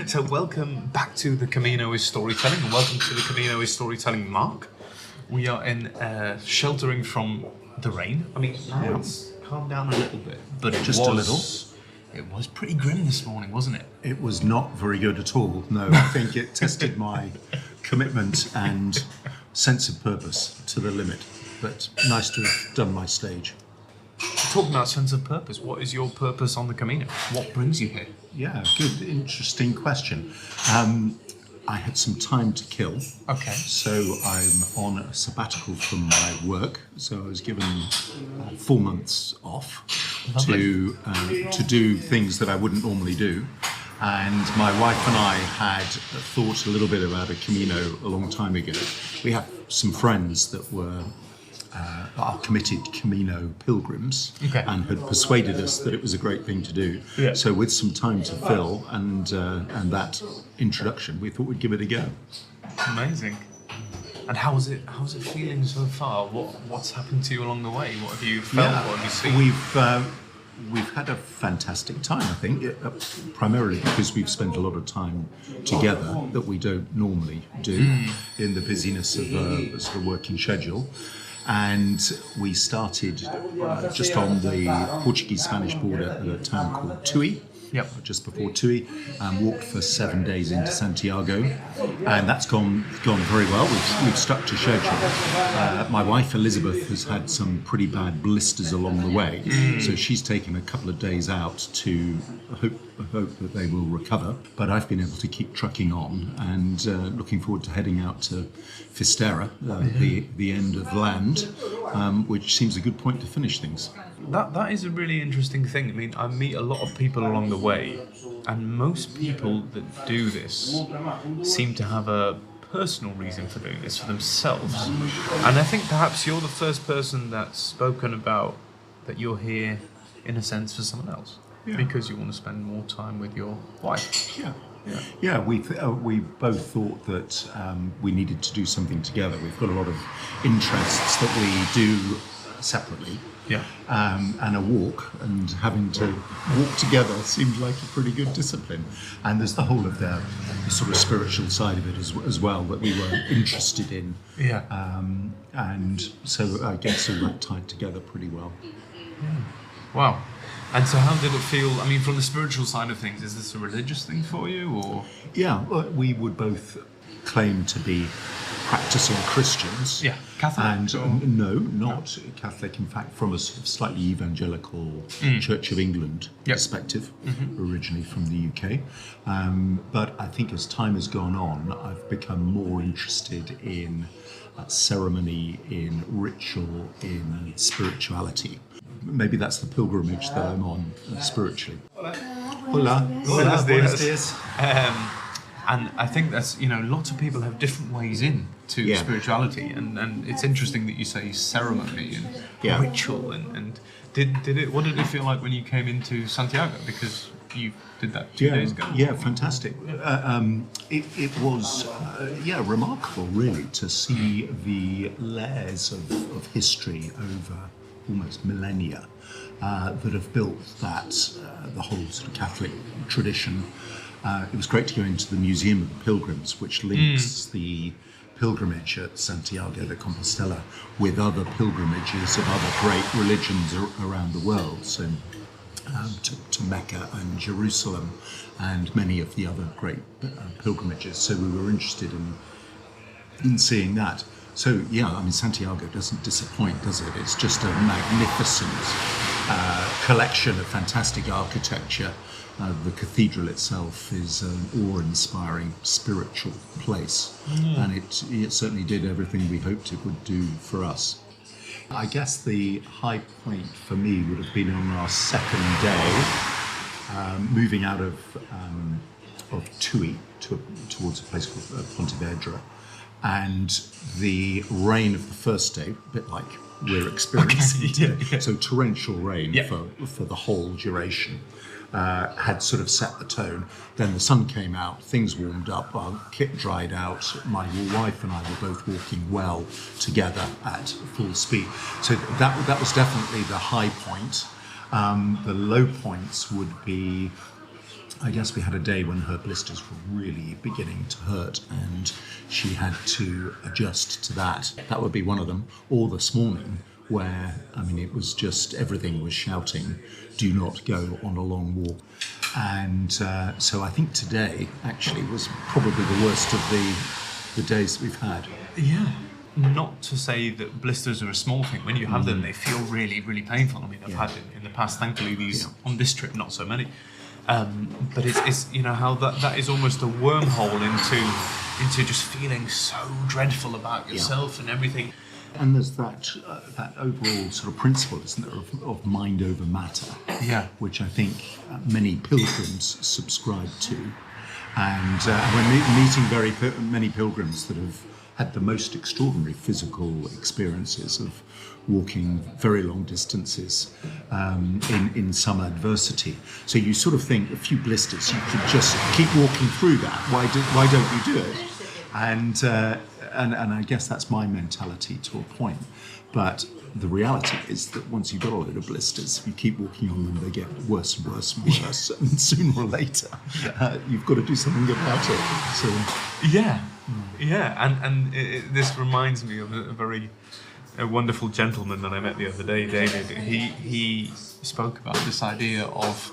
So welcome back to the Camino is Storytelling, and welcome to the Camino is Storytelling Mark. We are in sheltering from the rain. I mean, now it's calmed down a little bit, but Just a little. It was pretty grim this morning, wasn't it? It was not very good at all. No, I think it tested my commitment and sense of purpose to the limit. But nice to have done my stage. Talking about sense of purpose, what is your purpose on the Camino? What brings you here? Yeah, good, interesting question. I had some time to kill. Okay. So I'm on a sabbatical from my work. So I was given 4 months off to do things that I wouldn't normally do. And my wife and I had thought a little bit about a Camino a long time ago. We have some friends that were are committed Camino pilgrims, and had persuaded us that it was a great thing to do. Yeah. So with some time to fill and that introduction, we thought we'd give it a go. Amazing. And how's it feeling so far? What's happened to you along the way? What have you felt? What have you seen? We've had a fantastic time, I think, primarily because we've spent a lot of time together that we don't normally do in the busyness of a sort of working schedule. And we started just on the Portuguese-Spanish border at a town called Tui, just before Tui, and walked for 7 days into Santiago, and that's gone very well. We've stuck to schedule. My wife Elizabeth has had some pretty bad blisters along the way, so she's taken a couple of days out to hope that they will recover. But I've been able to keep trucking on, and looking forward to heading out to Finisterre, the end of land, which seems a good point to finish things. That is a really interesting thing. I mean, I meet a lot of people along the way, and most people that do this seem to have a personal reason for doing this for themselves. And I think perhaps you're the first person that's spoken about that you're here, in a sense, for someone else, because you want to spend more time with your wife. Yeah, we both thought that we needed to do something together. We've got a lot of interests that we do separately. And a walk, and having to walk together seemed like a pretty good discipline. And there's the whole of the sort of spiritual side of it as well that we were interested in. And so I guess all that tied together pretty well. Wow. And so how did it feel, I mean, from the spiritual side of things, is this a religious thing for you, or? Yeah, well, we would both claim to be practicing Christians. Catholic? And no, not Catholic. In fact, from a sort of slightly evangelical Church of England perspective, originally from the UK. But I think as time has gone on, I've become more interested in ceremony, in ritual, in spirituality. Maybe that's the pilgrimage that I'm on spiritually. Hola. Buenos dias. And I think that's, lots of people have different ways in to spirituality, and it's interesting that you say ceremony and ritual, and what did it feel like when you came into Santiago, because you did that 2 days ago? Yeah, fantastic. It was remarkable really to see the layers of history over almost millennia that have built the whole sort of Catholic tradition. It was great to go into the Museum of the Pilgrims, which links the pilgrimage at Santiago de Compostela with other pilgrimages of other great religions around the world, so to Mecca and Jerusalem and many of the other great pilgrimages. So we were interested in seeing that. So Santiago doesn't disappoint, does it? It's just a magnificent collection of fantastic architecture. The cathedral itself is an awe-inspiring spiritual place, and it certainly did everything we hoped it would do for us. I guess the high point for me would have been on our second day, moving out of Tui towards a place called Pontevedra, and the rain of the first day, a bit like we're experiencing today. So torrential rain for the whole duration. Had sort of set the tone. Then the sun came out, things warmed up, our kit dried out. My wife and I were both walking well together at full speed. So that was definitely the high point. The low points would be I guess we had a day when her blisters were really beginning to hurt and she had to adjust to that. That would be one of them. Or this morning where, I mean, it was just everything was shouting, do not go on a long walk. And so I think today actually was probably the worst of the days we've had. Yeah. Not to say that blisters are a small thing. When you have them, they feel really, really painful. I mean, I've had in the past, thankfully, these on this trip, not so many. But it's you know how that is almost a wormhole into just feeling so dreadful about yourself and everything. And there's that overall sort of principle, isn't there, of mind over matter, which I think many pilgrims subscribe to. And we're meeting many pilgrims that have had the most extraordinary physical experiences of walking very long distances in some adversity. So you sort of think a few blisters, you could just keep walking through that. Why don't you do it? And I guess that's my mentality to a point. But the reality is that once you've got a load of blisters, if you keep walking on them, they get worse and worse and worse. And sooner or later, you've got to do something about it. So this reminds me of a wonderful gentleman that I met the other day, David. He spoke about this idea of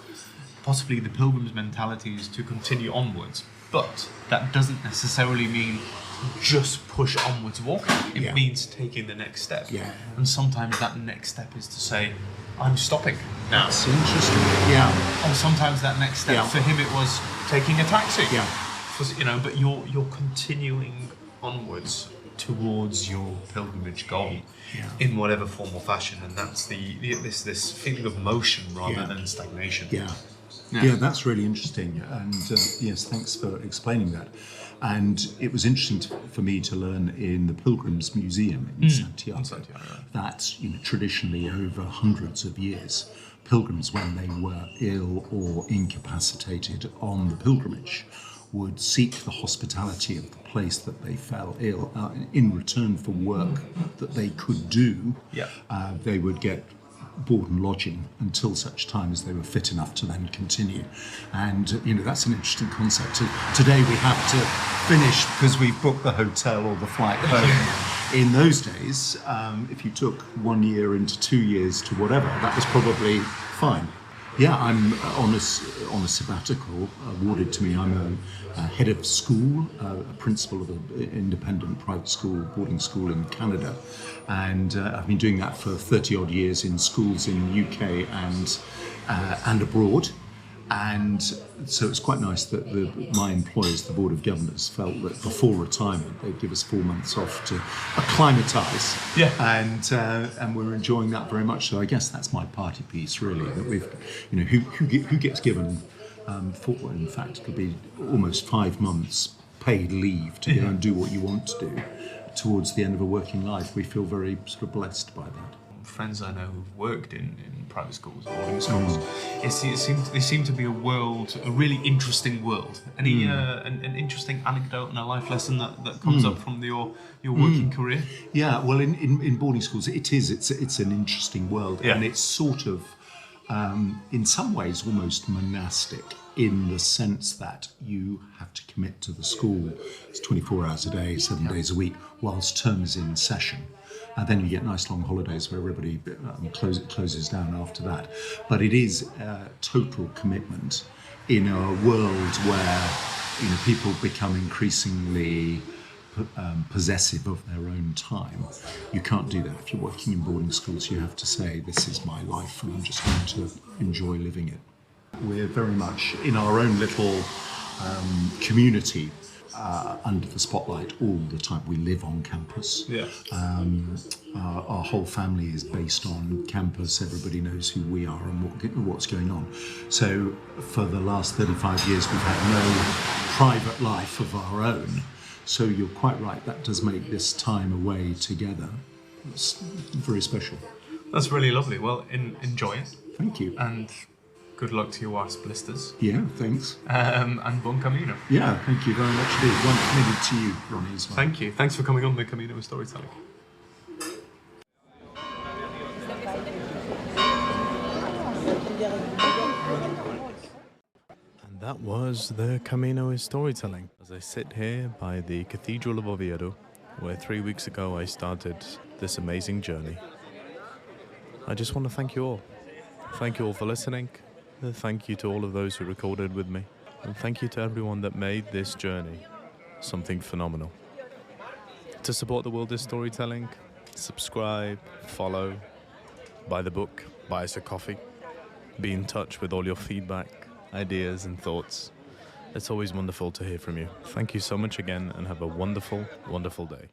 possibly the pilgrim's mentality is to continue onwards, but that doesn't necessarily mean just push onwards walking. It means taking the next step. And sometimes that next step is to say, I'm stopping now. That's interesting. Or sometimes that next step for him it was taking a taxi. You know, but you're continuing onwards towards your pilgrimage goal in whatever form or fashion, and that's this feeling of motion rather than stagnation. Yeah, that's really interesting, and yes, thanks for explaining that. And it was interesting for me to learn in the Pilgrims Museum in Santiago that, you know, traditionally over hundreds of years, pilgrims, when they were ill or incapacitated on the pilgrimage, would seek the hospitality of the place that they fell ill in return for work that they could do. They would get board and lodging until such time as they were fit enough to then continue. And you know, that's an interesting concept. Today we have to finish because we've booked the hotel or the flight home. In those days, if you took 1 year into 2 years to whatever, that was probably fine. I'm on a sabbatical awarded to me. I'm a head of school, a principal of an independent private school, boarding school in Canada, and I've been doing that for 30 odd years in schools in the UK and abroad. And so it's quite nice that my employers, the Board of Governors, felt that before retirement they'd give us 4 months off to acclimatise. And we're enjoying that very much. So I guess that's my party piece, really. That we've, you know, who gets given in fact, it could be almost 5 months paid leave to go and do what you want to do towards the end of a working life. We feel very sort of blessed by that. Friends I know who've worked in private schools, boarding schools, they seem to be a really interesting world. Any an interesting anecdote and a life lesson that comes up from your working career? Yeah, well, in boarding schools, it's an interesting world, and it's sort of in some ways almost monastic, in the sense that you have to commit to the school. It's 24 hours a day, 7 days a week, whilst term is in session. And then you get nice long holidays where everybody closes down after that. But it is total commitment in a world where, you know, people become increasingly possessive of their own time. You can't do that if you're working in boarding schools. You have to say, this is my life and I'm just going to enjoy living it. We're very much in our own little community under the spotlight all the time. We live on campus. Our whole family is based on campus. Everybody knows who we are and what's going on. So for the last 35 years, we've had no private life of our own. So you're quite right, that does make this time away together very special. That's really lovely. Well, enjoy it. Thank you. And good luck to your wife's blisters. Yeah, thanks. And bon camino. Yeah, thank you very much indeed. One committed to you, Ronnie, as well. Thank you. Thanks for coming on the Camino Storytelling. That was the Camino is storytelling. As I sit here by the Cathedral of Oviedo, where 3 weeks ago I started this amazing journey. I just want to thank you all. Thank you all for listening. Thank you to all of those who recorded with me. And thank you to everyone that made this journey something phenomenal. To support the Wilderness Storytelling, subscribe, follow, buy the book, buy us a coffee. Be in touch with all your feedback, ideas and thoughts. It's always wonderful to hear from you. Thank you so much again and have a wonderful, wonderful day.